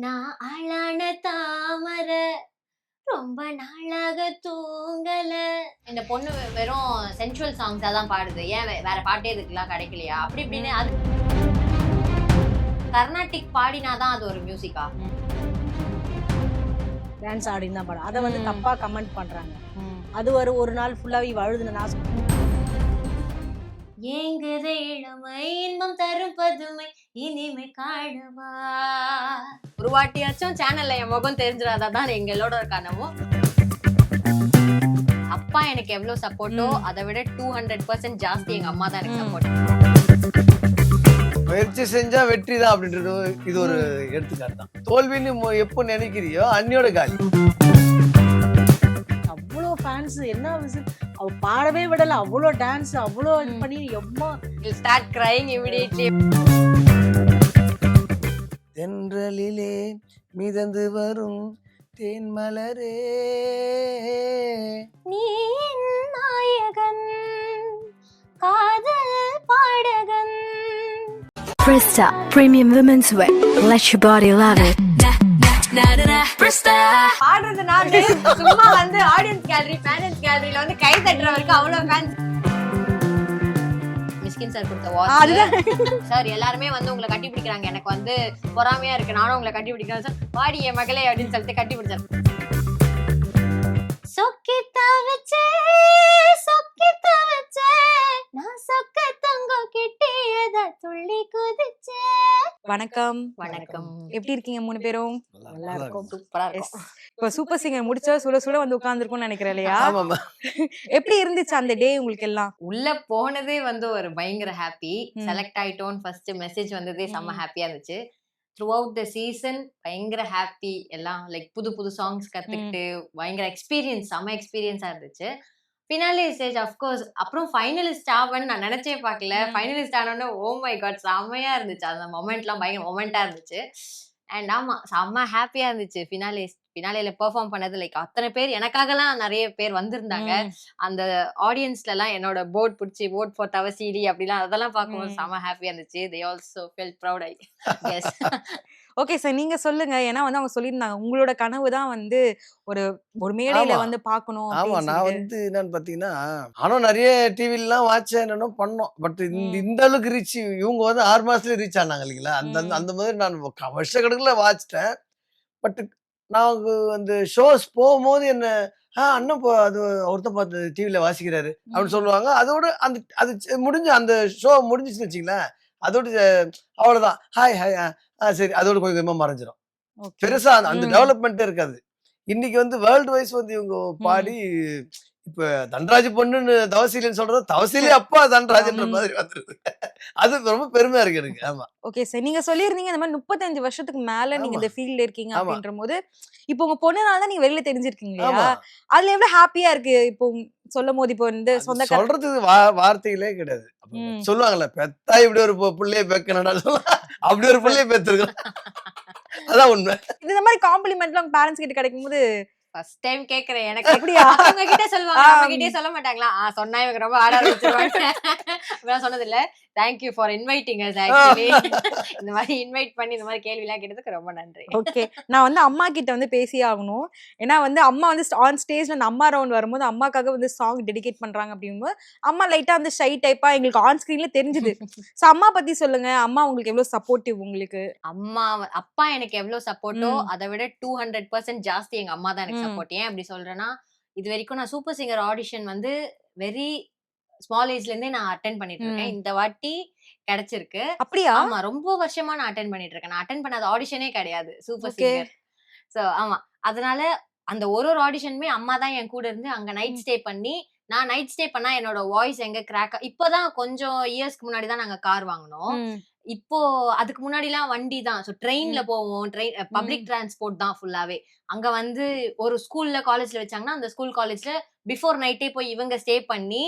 நான் ஆளான தாமர ரொம்ப நாளாக தூங்கல. இந்த பொண்ணு வெறும் சென்சுவல் சாங்ஸா தான் பாடுது, ஏன் வேற பாட்டே இதுக்கெல்லாம் கிடைக்கலையா அப்படி இப்படின்னு. அது கர்நாடிக் பாடினாதான் அது ஒரு மியூசிக்கா? டான்ஸ் ஆடின்னு தான் பாடும். அதை வந்து தப்பா கமெண்ட் பண்றாங்க. அது ஒரு நாள் ஃபுல்லாவே அழுதுன நான் ஏங்குதே இளமை இன்பம் தரும் பதுமை இனிமை காணவா. ஒரு வாட்டியாச்சும் சேனல்ல என் முகம் தெரிஞ்சிடாதான் எங்களோட கனவும். அப்பா எனக்கு எவ்வளவு சப்போர்ட்டோ அதை விட 200% ஜாஸ்தி எங்க அம்மா தான் எனக்கு சப்போர்ட். முயற்சி செஞ்சா வெற்றி தான் அப்படின்றது இது ஒரு எடுத்துக்காட்டு தான். தோல்வின்னு எப்போ நினைக்கிறியோ அன்னியோட காலி. அவ்வளோ ஃபேன்ஸ் என்ன அவ பாடவே விடல, அவ்வளோ டான்ஸ் அவ்வளோ இது பண்ணி எம்மா ஸ்டார்ட் கிரைங் இமிடியேட்லி. தென்றலிலே மிதந்து வரும் தேன் மலரே நீ நாயகன் காதல் பாடகன். Presta Premium Women's Wear. Let your body love it. பாடுறது நானு, சும்மா வந்து ஆடியன்ஸ் கேலரி ஃபேன்ஸ் கேலரியில வந்து கை தட்டுறவருக்கு அவ்வளவு ஃபேன்ஸ். மிஸ்கின் சார் கொடுத்த வாட்ச் சார் எல்லாருமே வந்து உங்களை கட்டி பிடிக்கிறாங்க, எனக்கு வந்து பொறாமையா இருக்கு, நானும் உங்களை கட்டி பிடிக்கிறேன் சார், வாடி என் மகளே அப்படின்னு சொல்லிட்டு கட்டி பிடிச்சாரு. சொக்கி தவச்சே சொக்கி தவச்சே நான் சொக்க தங்க கிட்டியத துள்ளி குதிச்சே. வணக்கம். வணக்கம். எப்படி இருக்கீங்க மூணு பேரும்? நல்லா இருக்கும். சூப்பரா இருக்கும். இப்ப சூப்பர் சிங்கர் முடிச்சா சுட சுட வந்து உட்கார்ந்துருக்கும்னு நினைக்கிறேன் இல்லையா? ஆமாமா. எப்படி இருந்துச்சு அந்த டே உங்களுக்கு எல்லாம்? உள்ள போனதே வந்து ஒரு பயங்கர ஹாப்பி. செலக்ட் ஆயிட்டோம் ஃபர்ஸ்ட் மெசேஜ் வந்ததே செம்ம ஹாப்பியா இருந்துச்சு. த்ரூ அவுட் த சீசன் பயங்கர ஹாப்பி. எல்லாம் லைக் புது புது சாங்ஸ் கத்துக்கிட்டு பயங்கர எக்ஸ்பீரியன்ஸ், செம்ம எக்ஸ்பீரியன்ஸா இருந்துச்சு. Finale stage of course. அப்புறம் ஃபைனலிஸ்ட் ஆவன்னு நான் நினைச்சே பார்க்கல. ஃபைனலிஸ்ட் ஆனோடனே ஓ மை காட் செம்மையா இருந்துச்சு. அந்த மொமெண்ட்லாம் பயங்கர மொமெண்டா இருந்துச்சு. அண்ட் ஆமா செம்ம ஹாப்பியா இருந்துச்சு. ஃபினாலேல பெர்ஃபார்ம் பண்ணது லைக் அத்தனை பேர் எனக்காகலாம் நிறைய பேர் வந்திருந்தாங்க. அந்த ஆடியன்ஸ்ல எல்லாம் என்னோட போர்ட் பிடிச்சி vote for தவசிடி அப்படிலாம் அதெல்லாம் பார்க்கும்போது செம்ம ஹாப்பியா இருந்துச்சு. they also felt proud I guess. Okay sir, நீங்க சொல்லுங்க. ஏன்னா வந்து அவங்க சொல்லியிருந்தாங்க உங்களோட கனவு தான் வந்து ஒரு ஒரு மேடையில ஆமா. வந்து பார்க்கணும் ஆமா, அப்படின்னு நான் சொல்லிட்டு. வந்து என்னன்னு பாத்தீங்கன்னா நானும் நிறைய டிவிலாம் வாட்ச் என்னன்னு பண்ணோம். பட் இந்த அளவுக்கு ரீச் இவங்க வந்து 6 மாசத்துல ரீச் ஆனாங்க இல்லைங்களா? அந்த அந்த மாதிரி நான் வருஷ கணக்குல வாச்சிட்டேன். பட் நான் அந்த ஷோஸ் போகும்போது என்ன அண்ணன் அது ஒருத்தர் பார்த்து டிவில வாசிக்கிறாரு அப்படின்னு சொல்லுவாங்க. அதோட அந்த அது முடிஞ்சு அந்த ஷோ முடிஞ்சிச்சுன்னு வச்சுங்களேன், அதோட அவ்வளவுதான். ஹாய் ஹாய் சரி, அதோட கொஞ்சம் கொஞ்சமா மறைஞ்சிரும். Okay. பெருசா அந்த டெவலப்மெண்ட்டே இருக்காது. இன்னைக்கு வந்து வேர்ல்டு வைஸ் வந்து இவங்க பாடி இப்ப தன்ராஜ் பொண்ணுன்னு தவசீலன்னு சொல்றது தவசீலே அப்பா தன்ராஜ்ன்ற மாதிரி வந்துருது. அது ரொம்ப பெருமையா இருக்கு எனக்கு. ஆமா. ஓகே சார், நீங்க சொல்லியிருந்தீங்க இந்த மாதிரி 35 வருஷத்துக்கு மேல நீங்க ஆமா. இந்த ஃபீல்ட்ல இருக்கீங்க ஆமா. அப்படின்ற போது இப்போ உங்க பொண்ணுனால தான் நீங்க வெளியில தெரிஞ்சிருக்கீங்க இல்லையா? ஆமா. அதுல எவ்வளவு ஹாப்பியா இருக்கு இப்போ சொல்லும் போது? இப்போ வந்து அது சொந்த சொல்றதுக்கு வார்த்தைகளே கிடையாது. சொல்லுவாங்கல்ல, பெத்தா இப்படி ஒரு புள்ளைய பெக்கணும்டா அப்படி ஒரு புள்ளைய பெற்றிருக்கோம். அதான் உண்மை. இந்த மாதிரி காம்ப்ளிமெண்ட்லாம் உங்க பேரண்ட்ஸ் கிட்ட கிடைக்கும் போது ஃபர்ஸ்ட் டைம் கேக்குறேன். எனக்கு அப்படியா? அவங்க கிட்ட சொல்லுவாங்க, அவங்க கிட்டே சொல்ல மாட்டாங்களா? சொன்னா இவங்க ரொம்ப ஆட ஆரம்பிச்சிருவாங்க. நான் சொன்னது இல்ல. Thank you for inviting as actually. இந்த மாதிரி இன்வைட் பண்ணி இந்த மாதிரி கேள்வி எல்லாம் கேட்டதுக்கு ரொம்ப நன்றி. ஓகே, நான் வந்து அம்மா கிட்ட வந்து பேசியே ஆகணும். ஏன்னா வந்து அம்மா வந்து ஆன் ஸ்டேஜ்ல அந்த அம்மா ரவுண்ட் வரும்போது அம்மாக்காக வந்து சாங் டெடிகேட் பண்றாங்க அப்படிங்கும்போது அம்மா லைட்டா வந்து ஷை டைப்பா எங்களுக்கு ஆன் ஸ்கிரீன்ல தெரிஞ்சுது. சோ அம்மா பத்தி சொல்லுங்க. அம்மா உங்களுக்கு எவ்வளவு சப்போர்ட்டிவ் உங்களுக்கு? அப்பா எனக்கு எவ்வளவு சப்போர்ட்டோ அதை விட 200% ஜாஸ்தி எங்க அம்மா தான் எனக்கு சப்போர்ட். ஏன் அப்படி சொல்றேன்னா, இது வரைக்கும் நான் சூப்பர் சிங்கர் ஆடிஷன் வந்து வெரி ஸ்மால் ஏஜ்ல இருந்தே நான் அட்டென்ட் பண்ணிட்டு இருக்கேன். இந்த வாட்டி கிடைச்சிருக்கு. அப்படியா? ஆமா, ரொம்ப வருஷமா நான் அட்டென்ட் பண்ணிட்டு இருக்கேன். நான் அட்டென்ட் பண்ணாத ஆடிஷனே கிடையாது சூப்பர் சிங்கர். சோ ஆமா, அதனால அந்த ஒரு ஆடிஷனுமே அம்மா தான் என் கூட இருந்து அங்க நைட் ஸ்டே பண்ணி, நான் நைட் ஸ்டே பண்ணா என்னோட வாய்ஸ் எங்க கிராக். இப்பதான் கொஞ்சம் இயர்ஸ்க்கு முன்னாடி தான் நாங்க கார் வாங்கினோம். இப்போ அதுக்கு முன்னாடி எல்லாம் வண்டி தான். சோ ட்ரெயின்ல போவோம். பப்ளிக் டிரான்ஸ்போர்ட் தான் ஃபுல்லாவே. அங்க வந்து ஒரு ஸ்கூல்ல காலேஜ்ல வச்சாங்கன்னா அந்த ஸ்கூல் காலேஜ்ல பிஃபோர் நைட்டே போய் இவங்க ஸ்டே பண்ணி,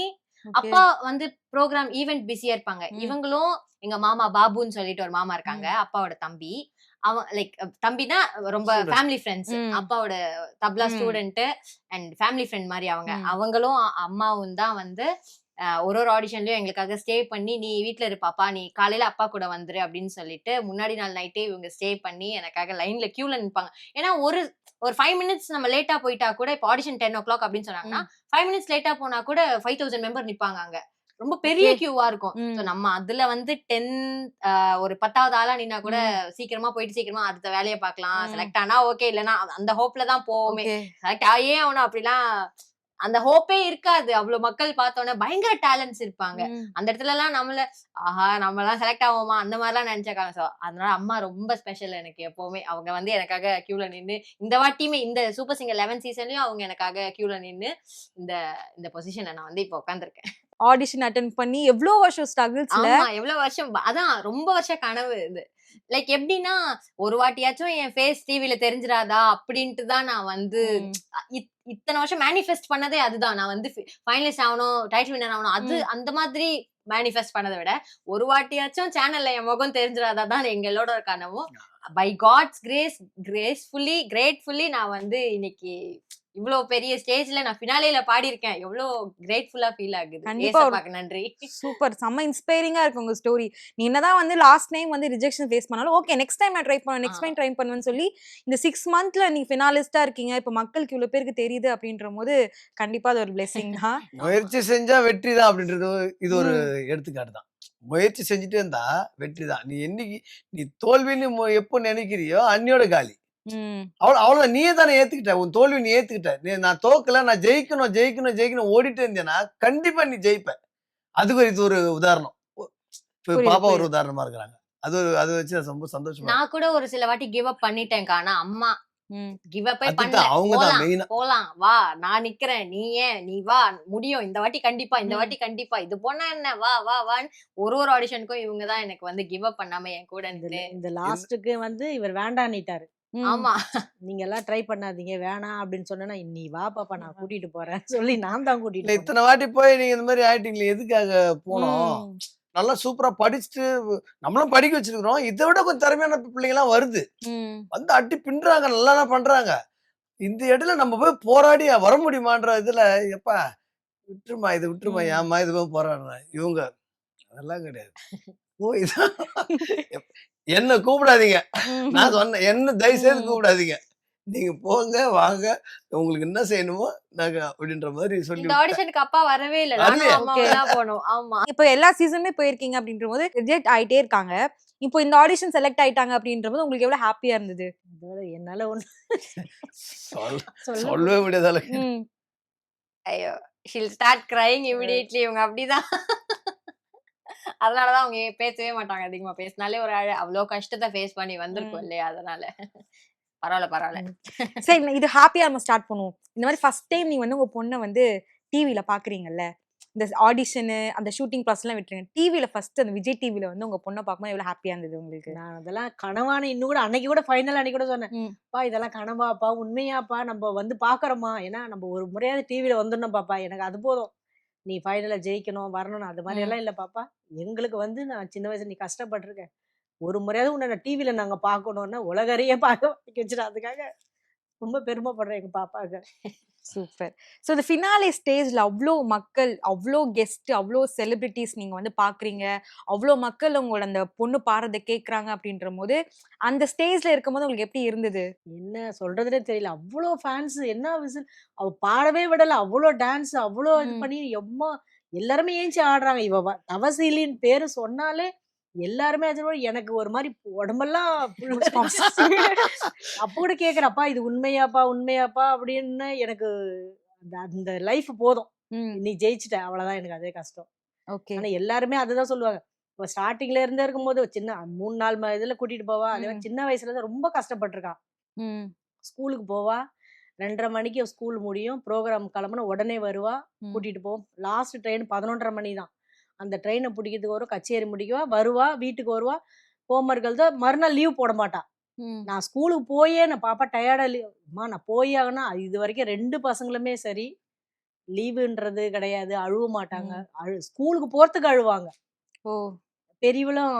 அப்பா வந்து ப்ரோக்ராம் ஈவென்ட் பிஸியா இருப்பாங்க. இவங்களும் எங்க மாமா பாபுன்னு சொல்லிட்டு ஒரு மாமா இருக்காங்க, அப்பாவோட தம்பி. அவன் லைக் தம்பினா ரொம்ப ஃபேமிலி ஃப்ரெண்ட்ஸ். அப்பாவோட tabla student and family friend மாதிரி அவங்களும் அம்மாவும் தான் வந்து ஒரு ஆடிஷன்லயும் எங்களுக்காக ஸ்டே பண்ணி, நீ வீட்ல இரு பாப்பா, நீ காலையில அப்பா கூட வந்துரு அப்படின்னு சொல்லிட்டு முன்னாடி நாள் நைட்டே இவங்க ஸ்டே பண்ணி எனக்காக லைன்ல கியூல நிப்பாங்க. ஏன்னா ஒரு 5 மினிட்ஸ் நம்ம லேட்டா போயிட்டா கூட, இப்போ ஆடிஷன் 10:00 அப்படின்னு சொன்னாங்கன்னா 5 மினிட்ஸ் லேட்டா போனா கூட 5000 மெம்பர் நிப்பாங்க அங்க. ரொம்ப பெரிய கியூவா இருக்கும். சோ நம்ம அதுல வந்து 10 ஒரு 10வது ஆளா நின்னா கூட சீக்கிரமா போயிட்டு சீக்கிரமா அடுத்த வேலையை பார்க்கலாம். செலக்ட் ஆனா ஓகே, இல்லைன்னா அந்த ஹோப்ல தான் போவோமே. செலக்ட் ஆயே ஆகணும் அப்படிலாம் அந்த ஹோப்பே இருக்காது. அவ்வளவு மக்கள் பார்த்தோன்னே பயங்கர டேலண்ட்ஸ் இருப்பாங்க. அந்த இடத்துல எல்லாம் நம்ம எல்லாம் செலக்ட் ஆவோமா அந்த மாதிரிலாம் நினைச்சக்காங்க. சோ அதனால அம்மா ரொம்ப ஸ்பெஷல் எனக்கு எப்பவுமே. அவங்க வந்து எனக்காக கியூல நின்னு இந்த வாட்டியுமே இந்த சூப்பர் சிங்கர் 11 சீசன்லயும் அவங்க எனக்காக கியூல நின்னு இந்த இந்த பொசிஷன்ல நான் வந்து இப்ப உட்கார்ந்திருக்கேன். ஆடிஷன் அட்டெண்ட் பண்ணி எவ்வளவு வருஷம் ஸ்ட்ரகிள்ஸ்ல. ஆமா, எவ்வளவு வருஷம். அதான் ரொம்ப வருஷ கனவு இது. லைக் எப்படின்னா ஒரு வாட்டியாச்சும் என் ஃபேஸ் டிவில தெரிஞ்சிராதா அப்படின்ட்டு தான் நான் வந்து இத்தனை வருஷம் மேனிஃபெஸ்ட் பண்ணதே அதுதான். நான் வந்து ஃபைனலிஸ்ட் ஆகணும், டைட்டில் வின்னர் ஆகணும், அது அந்த மாதிரி மேனிஃபெஸ்ட் பண்ணதை விட ஒரு வாட்டியாச்சும் சேனல்ல என் முகம் தெரிஞ்சிராதா தான் எங்களோட கனவும். பை காட்ஸ் கிரேட்ஃபுல்லி நான் வந்து இன்னைக்கு இவ்வளவு பெரிய ஸ்டேஜ்ல நான் ஃபினாலேல பாடி இருக்கேன். எவ்வளவு கிரேட்ஃபுல்லா ஃபீல் ஆகுது. ஏசப்பாக்கு நன்றி. சூப்பர், செம்ம இன்ஸ்பைரிங்கா இருக்கு உங்க ஸ்டோரி. நீ என்னதான் வந்து லாஸ்ட் டைம் வந்து ரிஜெக்ஷன் ஃபேஸ் பண்ணாலும் ஓகே நெக்ஸ்ட் டைம் நான் ட்ரை பண்ணுவேன், நெக்ஸ்ட் டைம் ட்ரை பண்ணுவேன்னு சொல்லி இந்த 6 மந்த்ல நீ ஃபினாலிஸ்டா இருக்கீங்க. இப்ப மக்களுக்கு இவ்வளவு பேருக்கு தெரியுது அப்படின்ற போது கண்டிப்பா அது ஒரு பிளெஸிங் தான். முயற்சி செஞ்சா வெற்றி தான் அப்படின்றது இது ஒரு எடுத்துக்காட்டு தான். முயற்சி செஞ்சுட்டே இருந்தா வெற்றி தான். நீ என்னைக்கு நீ தோல்வின்னு எப்போ நினைக்கிறியோ அன்னியோட காலி. அவ்வளவுதான். நீயே தானே ஏத்துக்கிட்ட, உன் தோல்வி நீ ஏத்துக்கிட்ட. நான் தோக்கல, நான் ஜெயிக்கணும் ஓடிட்டே இருந்தேன்னா கண்டிப்பா நீ ஜெயிப்ப. அதுக்கு இது ஒரு உதாரணம். பாப்பா ஒரு உதாரணமா இருக்கிறாங்க. அதை வச்சு ரொம்ப சந்தோஷமா. நான் கூட ஒரு சில வாட்டி கிவ் அப் பண்ணிட்டேன். ஆனா அம்மா கிவ் அப் போலாம் வா, நான் நிக்கிறேன், நீ வா, முடியும், இந்த வாட்டி கண்டிப்பா இது போனா என்ன, வா வா வான்னு ஒரு ஆடிஷனுக்கும் இவங்க தான் எனக்கு வந்து கிவ் அப் பண்ணாம என் கூட இந்த லாஸ்ட்டுக்கு வந்து இவர் வேண்டான்னுட்டாரு. ஆமா, நீங்க எல்லாம் ட்ரை பண்ணாதீங்க, வேணாம் அப்படின்னு சொன்னா நீ வா பாப்பா நான் கூட்டிட்டு போறேன் சொல்லி நான் தான் கூட்டிட்டு. இத்தனை வாட்டி போய் நீங்க இந்த மாதிரி ஆக்டிங்ல எதுக்காக போனோம்? நல்லா சூப்பரா படிச்சுட்டு நம்மளும் படிக்க வச்சிருக்கிறோம். இதை விட கொஞ்சம் திறமையான பிள்ளைங்க எல்லாம் வருது, வந்து அட்டி பின்றாங்க, நல்லா பண்றாங்க. இந்த இடத்துல நம்ம போய் போராடி வர முடியுமான்ற இதுல எப்பா விட்டுருமா ஏமா இது போய் போராடுறேன். இவங்க அதெல்லாம் கிடையாது. ஓ இதான் என்ன கூப்பிடாதீங்க, நான் சொன்னேன், என்ன தயவு செய்து கூப்பிடாதீங்க, நீங்க போங்க வாங்க, உங்களுக்கு என்ன செய்யணுமோ நாங்க அப்படின்ற மாதிரி சொல்லி. இந்த ஆடிஷனுக்கு அப்பா வரவே இல்ல, நானும் அம்மாவும் தான் போனோம். ஆமா, இப்போ எல்லா சீசனுமே போயிருக்கீங்க அப்படின்றபோது ரிஜெக்ட் ஆயிட்டே இருக்காங்க. இப்போ இந்த ஆடிஷன் செலக்ட் ஆயிட்டாங்க அப்படின்றபோது உங்களுக்கு எவ்வளவு ஹாப்பியா இருந்தது? என்னால ஒண்ணு சொல்லவே முடியாதால. ஐயோ, she'll start crying immediately. இவங்க அப்படிதான். அதனாலதான் அவங்க பேசவே மாட்டாங்க. அதிகமா பேசினாலே ஒரு அவ்வளவு கஷ்டத்தை ஃபேஸ் பண்ணி வந்திருக்கும் இல்லையா, அதனால பரவாயில்ல. சரி, இது ஹாப்பியா நம்ம ஸ்டார்ட் பண்ணுவோம். இந்த மாதிரி ஃபர்ஸ்ட் டைம் நீ வந்து உங்க பொண்ணை வந்து டிவில பாக்குறீங்கல்ல, இந்த ஆடிஷனு அந்த ஷூட்டிங் ப்ராசஸ் எல்லாம் விட்டுருங்க, டிவில ஃபர்ஸ்ட் அந்த விஜய் டிவில வந்து உங்க பொண்ணை பார்க்கும்போது எவ்வளவு ஹாப்பியா இருந்தது உங்களுக்கு? நான் அதெல்லாம் கனவான இன்னும் கூட அன்னைக்கு கூட ஃபைனல் அன்னைக்கு கூட சொன்னேன், பா இதெல்லாம் கனவாப்பா உண்மையாப்பா நம்ம வந்து பாக்குறோமா, ஏன்னா நம்ம ஒரு முறையாவது டிவில வந்துடணும் பாப்பா, எனக்கு அது போதும், நீ ஃபைனல ஜெயிக்கணும் வரணும் அது மாதிரி எல்லாம் இல்ல பாப்பா, எங்களுக்கு வந்து நான் சின்ன வயசுல நீ கஷ்டப்பட்டிருக்கேன், ஒரு முறையாவது உன்னை டிவில நாங்க பாக்கணும்னா உலகறையே பார்க்க வச்சுட்டு, அதுக்காக ரொம்ப பெருமைப்படுறேன் எங்க பாப்பாக்கு. சூப்பர். ஸோ இந்த ஃபினாலே ஸ்டேஜ்ல அவ்வளோ மக்கள், அவ்வளோ கெஸ்ட், அவ்வளோ செலிபிரிட்டிஸ் நீங்க வந்து பாக்குறீங்க, அவ்வளோ மக்கள் உங்களோட அந்த பொண்ணு பாடுறதை கேட்குறாங்க அப்படின்ற போது அந்த ஸ்டேஜ்ல இருக்கும்போது உங்களுக்கு எப்படி இருந்தது? என்ன சொல்றதுனே தெரியல, அவ்வளோ ஃபேன்ஸ், என்ன விசில், அவ பாடவே விடல, அவ்வளோ டான்ஸ், அவ்வளோ இது பண்ணி எம்மா எல்லாருமே ஏஞ்சி ஆடுறாங்க. இவ தவசீலின் பேரு சொன்னாலே எல்லாருமே எனக்கு ஒரு மாதிரி உடம்பெல்லாம் அப்ப கூட கேக்குறப்பா இது உண்மையாப்பா அப்படின்னு. எனக்கு அந்த லைஃப் போதும், நீ ஜெயிச்சுட்ட அவ்வளவுதான், எனக்கு அதே கஷ்டம். ஆனா எல்லாருமே அதுதான் சொல்லுவாங்க. இப்போ ஸ்டார்டிங்ல இருந்தே இருக்கும்போது சின்ன 3-4 இதுல கூட்டிட்டு போவா, அதே மாதிரி சின்ன வயசுல தான் ரொம்ப கஷ்டப்பட்டிருக்கான். ஸ்கூலுக்கு போவா, 2:30 மணிக்கு ஸ்கூல் முடியும், ப்ரோக்ராம் கிளம்புன உடனே வருவா, கூட்டிட்டு போவோம். லாஸ்ட் ட்ரெயின் 11:30 மணி தான். அந்த ட்ரெயினை பிடிக்கிறதுக்கு வரும், கச்சேரி முடிக்கவா வருவா, வீட்டுக்கு வருவா, ஹோம்ஒர்க் தான், மறுநாள் லீவ் போட மாட்டா. நான் ஸ்கூலுக்கு போயே நான் பாப்பா டயர்டா லீவ்மா நான் போய் ஆகனா, இது வரைக்கும் 2 பசங்களுமே சரி லீவுன்றது கிடையாது, அழுவ மாட்டாங்க, ஸ்கூலுக்கு போறதுக்கு அழுவாங்க. பெரியவளும்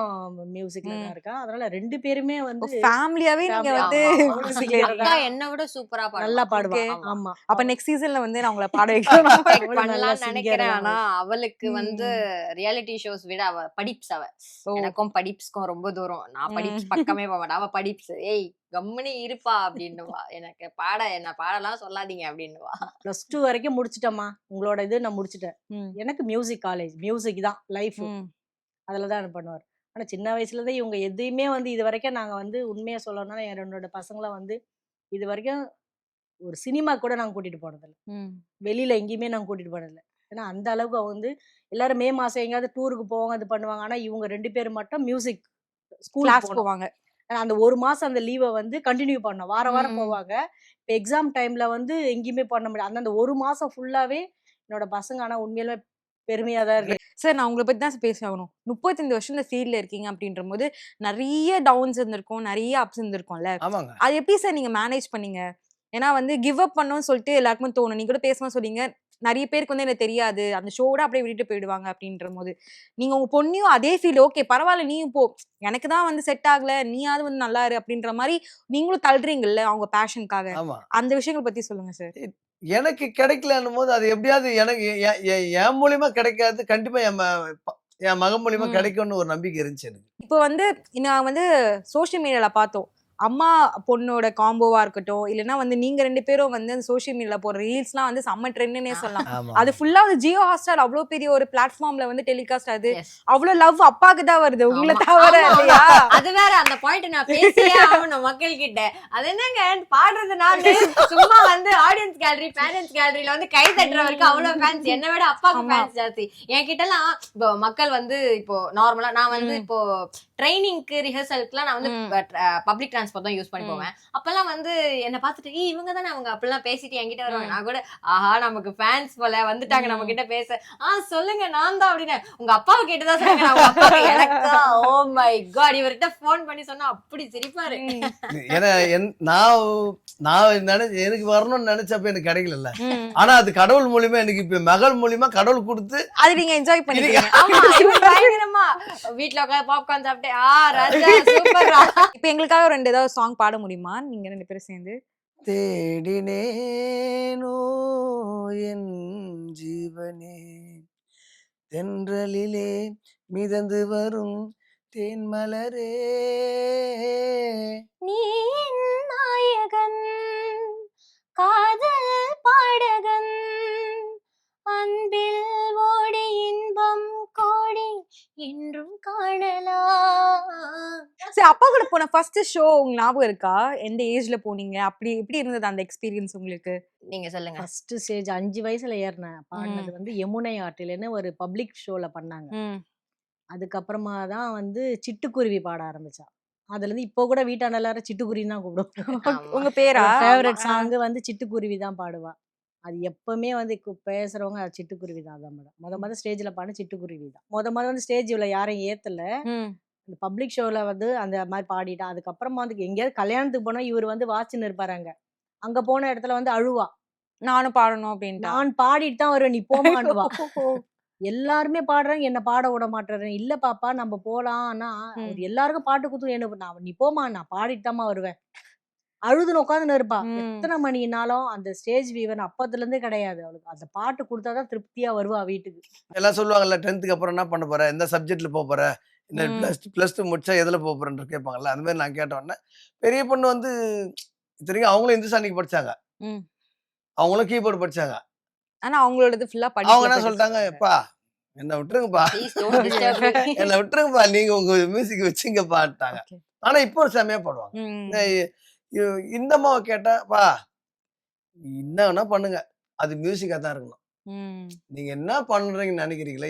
மியூசிக்ல ம். தான் இருக்கா. அதனால 2 பேருமே வந்து ஃபேமிலியாவே நீங்க family- வந்து ஆமா, ஆமா. மியூசிக்ல அக்கா அக்கா இருக்கீங்க. என்ன விட சூப்பரா நல்லா பாடுவா. பாடுவா. ஓகே. ஆமா. அப்ப நெக்ஸ்ட் சீசன்ல வந்து நான் உங்கள பாட வைக்கணும். எக்ஸ்பெக்ட் அவளும் நல்ல பண்ணலாம்னு சிங்கர் நினைக்கிறேன். தான் ஆனா அவள். அவளுக்கு வந்து ம். ரியாலிட்டி ஷோஸ் விட அவ படிப்ஸ் அவ. ஓ. எனக்கும் படிப்ஸ்க்கும் ரொம்ப தூரம். நான் படிப்ஸ் ம். பக்கமே போக மாட்டேன். அவ படிப்ஸ். ஏய் கம்முனு இருப்பா அப்படின்னுவா. எனக்கு என்ன பாடலாம் சொல்லாதீங்க அப்படின்னுவா. +2 வரைக்கும் முடிச்சுட்டேம்மா. உங்களோட இது நான் முடிச்சுட்டேன். ம். எனக்கு மியூசிக் காலேஜ். மியூசிக் தான் லைஃப். ம். அதுல தான் என்ன பண்ணுவார். ஆனா சின்ன வயசுல இருந்தே இவங்க எதையுமே வந்து இதுவரைக்கும் நாங்க வந்து உண்மையா சொல்லணும்னா என்னோட பசங்கள வந்து இதுவரைக்கும் ஒரு சினிமா கூட நாங்க கூட்டிட்டு போனதில்ல. ம். வெளியில எங்கேயுமே நாங்க கூட்டிட்டு போனதில்ல. ஏன்னா அந்த அளவுக்கு அவங்க வந்து எல்லாரும் மே மாசம் எங்கேயாவது டூருக்கு போவாங்க, இது பண்ணுவாங்க. ஆனா இவங்க 2 பேர் மட்டும் மியூசிக் ஸ்கூல் கிளாஸ் போனோம். போவாங்க. அந்த 1 மாசம் அந்த லீவ வந்து கண்டினியூ பண்ணோம். வாரம் வாரம் ம். போவாங்க. இப்ப எக்ஸாம் டைம்ல வந்து எங்கேயுமே பண்ண முடியாது. அந்த 1 மாசம் ஃபுல்லாவே என்னோட பசங்க ஆனா உண்மையிலுமே பெருமையா தான் இருக்கு. சார் நான் உங்கள பத்தி தான் பேசி ஆகணும். 35 வருஷம் இந்த ஃபீல்ட்ல இருக்கீங்க அப்படின்றபோது, நெறைய டவுன்ஸ் இருந்திருக்கும், நெறைய அப்ஸ் இருந்திருக்கும்ல. ஆமாங்க. அது எப்படி சார் நீங்க மேனேஜ் பண்ணீங்க? ஏன்னா வந்து கிவ் அப் பண்ணணும்னு சொல்லிட்டு எல்லாருக்குமே தோணும். நீங்க கூட பேசும்போது சொன்னீங்க, நெறைய பேருக்கு வந்து எனக்கு தெரியாது. அந்த ஷோவோட அப்படியே விட்டுட்டு போயிடுவாங்க அப்படின்றபோது, நீங்க உங்க பொண்ணையும் அதே ஃபீல்ட் ஓகே பரவால்ல நீயும் போ. எனக்கு தான் வந்து செட் ஆகல. நீயாவது வந்து நல்லா இரு அப்படின்ற மாரி நீங்களும் தள்ளுறீங்கல்ல அவங்க பேஷனுக்காக. ஆமா. அந்த விஷயங்கள பத்தி சொல்லுங்க சார். எனக்கு கிடைக்கலன்னும் போது அது எப்படியாவது எனக்கு என் மூலியமா கிடைக்காது. கண்டிப்பா என் மகன் மூலியமா ம். கிடைக்கும்னு ஒரு நம்பிக்கை இருந்துச்சு எனக்கு. இப்போ வந்து நான் வந்து சோஷியல் மீடியால பார்த்தோம். அம்மா, பொண்ணோட காம்போவா இருக்கட்டும், இல்லன்னா வந்து நீங்க 2 பேரும் வந்து அந்த சோஷியல் மீடியால போடுற ரீல்ஸ்லாம் வந்து செம்ம ட்ரெண்டுன்னே சொல்லலாம். ஆமா. அது ஃபுல்லா வந்து ஜியோ ஹாட்ஸ்டார் அவ்ளோ பெரிய ஒரு பிளாட்ஃபார்ம்ல வந்து டெலிகாஸ்ட் ஆகுது. Yes. அவ்ளோ லவ் அப்பாக்கு தான் வருது. உங்கள ஆமா. தவிர ஆமா, இல்லையா? ஆமா. அது வேற அந்த பாயிண்ட் நான் பேசியே ஆகணும் மக்கள் கிட்ட. அது என்னங்க பாடுறது நானு சும்மா வந்து ஆடியன்ஸ் கேலரி பேரண்ட்ஸ் கேலரியில வந்து கை தட்டுறவருக்கு அவ்வளவு ஃபேன்ஸ். என்ன விட அப்பாக்கு ஆமா. ஃபேன்ஸ் ஜாஸ்தி. என்கிட்ட எல்லாம் இப்போ மக்கள் வந்து இப்போ நார்மலா நான் வந்து ம். இப்போ ட்ரைனிங்க்கு ரிஹர்சலுக்குலாம் நான் வந்து ம். பப்ளிக் டிரான்ஸ்போர்ட் தான் யூஸ் பண்ணி ம். போவேன். அப்பெல்லாம் வந்து என்ன பார்த்துட்டு இவங்க தானே அவங்க அப்படிலாம் பேசிட்டு என்கிட்ட வருவாங்க. நான் கூட ஆஹா நமக்கு ஃபேன்ஸ் போல வந்துட்டாங்க நம்ம கிட்ட பேச. சொல்லுங்க நான் தான் அப்படின்னு. உங்க அப்பாவை கேட்டுதான் சொல்லுங்க. நான் உங்க அப்பாவை எனக்கா ஓ மை காட் இவர்கிட்ட போன் பண்ணி சொன்னா அப்படி சிரிப்பாரு. ம். ஏன்னா நான் எனக்கு வரணும்னு நினைச்சப்ப எனக்கு கிடைக்கல. ம். ஆனா அது கடவுள் மூலியமா எனக்கு இப்ப மகள் மூலியமா கடவுள் கொடுத்து அது நீங்க என்ஜாய் பண்ணிக்கிறீங்க. ஆமா இவர் பயங்கரமா வீட்ல உட்காந்து பாப்கார்ன் சாப்பிட்டு ராஜா சூப்பரா. இப்ப எங்களுக்காக ஒரு 2 ஏதாவது சாங் பாட முடியுமா? நீங்க 2 பேரும் சேர்ந்து. தேடினேனோ என் ஜீவனே தென்றலிலே மிதந்து வரும் தேன்மலரே நீ என் நாயகன் காதல் பாடகன் அன்பில் ஓடி இன்பம் கோடி என்றும் காணலாம். சரி அப்பா கூட போன ஃபர்ஸ்ட் ஷோ உங்களுக்கு ஞாபகம் இருக்கா? எந்த ஏஜ்ல போனீங்க? அப்படி எப்படி இருந்தது அந்த எக்ஸ்பீரியன்ஸ் உங்களுக்கு? நீங்க சொல்லுங்க. ஃபர்ஸ்ட் ஸ்டேஜ் 5 வயசுல ஏறினேன். பாடினது ம். வந்து யமுனை ஆற்றில்னு ஒரு பப்ளிக் ஷோல பண்ணாங்க. ம். அதுக்கப்புறமா தான் வந்து சிட்டுக்குருவி பாட ஆரம்பிச்சா. அதுலேருந்து இப்போ கூட வீட்டாண்ட எல்லாரும் சிட்டுக்குருவின்னு தான் கூப்பிடுவோம். ஆமா. உங்க பேரா? ஃபேவரட் ஆ. சாங் வந்து சிட்டுக்குருவி தான் பாடுவா. அது எப்பவுமே வந்து பேசுறவங்க அது சிட்டுக்குருவி தான் அதான் மேடம். முத ஸ்டேஜ்ல பாடின சிட்டுக்குருவி தான். முத வந்து ஸ்டேஜ்ல யாரையும் ஏத்தல. ம். இந்த பப்ளிக் ஷோல வந்து அந்த மாதிரி பாடிட்டா. அதுக்கப்புறமா வந்து எங்கேயாவது கல்யாணத்துக்கு போனா இவர் வந்து வாட்ச்னு இருப்பாரு அங்க. அங்க போன இடத்துல வந்து அழுவா. நானும் பாடணும் அப்படின்ட்டா. நான் பாடிட்டு தான் வருவேன். நீ போமான்னுவா. எல்லாருமே பாடுறாங்க என்ன பாட விட மாட்டேறேன். இல்ல பாப்பா நம்ம போலாம். ஆனா ம். அவர் எல்லாருக்கும் பாட்டு குடுத்து என்ன நீ போமா நான் பாடிட்டு தாம்மா வருவேன். அழுதுன்னு உட்காந்துன்னு இருப்பா. ம். எத்தனை மணினாலும் அந்த ஸ்டேஜ் வீவன் அப்பத்துல இருந்தே கிடையாது அவளுக்கு. அந்த பாட்டு குடுத்தாதான் திருப்தியா வருவா வீட்டுக்கு. எல்லாம் சொல்லுவாங்கல்ல 10th அப்புறம் என்ன பண்ண போற எந்த சப்ஜெக்ட்ல போற இந்த ம். +2 முடிச்சா எதுல போறேன்னு கேட்பாங்கல்ல அந்த மாதிரி நான் கேட்ட உடனே பெரிய பொண்ணு வந்து இத்தனைக்கும் அவங்களும் இந்துஸ்தானிக்கு படிச்சாங்க. ம். அவங்களும் கீபோர்டு படிச்சாங்க. ஆனா அவங்களோடது ஃபுல்லா அவங்க படிப்புல என்ன படிச்சு சொல்லிட்டாங்க சொல்றாங்க. எப்பா என்ன விட்டுருங்கப்பா Please don't disturb me. என்ன விட்டுருங்கப்பா நீங்க உங்க மியூசிக் வச்சுங்கப்பாட்டாங்க. ஓகே. ஆனா இப்போ செமையா பாடுவாங்க. ம். இந்த அம்மாவை கேட்டா பா என்ன வேணா பண்ணுங்க அது மியூசிக்கா தான் இருக்கணும். ம். நீங்க என்ன பண்றீங்கன்னு நினைக்கிறீங்களோ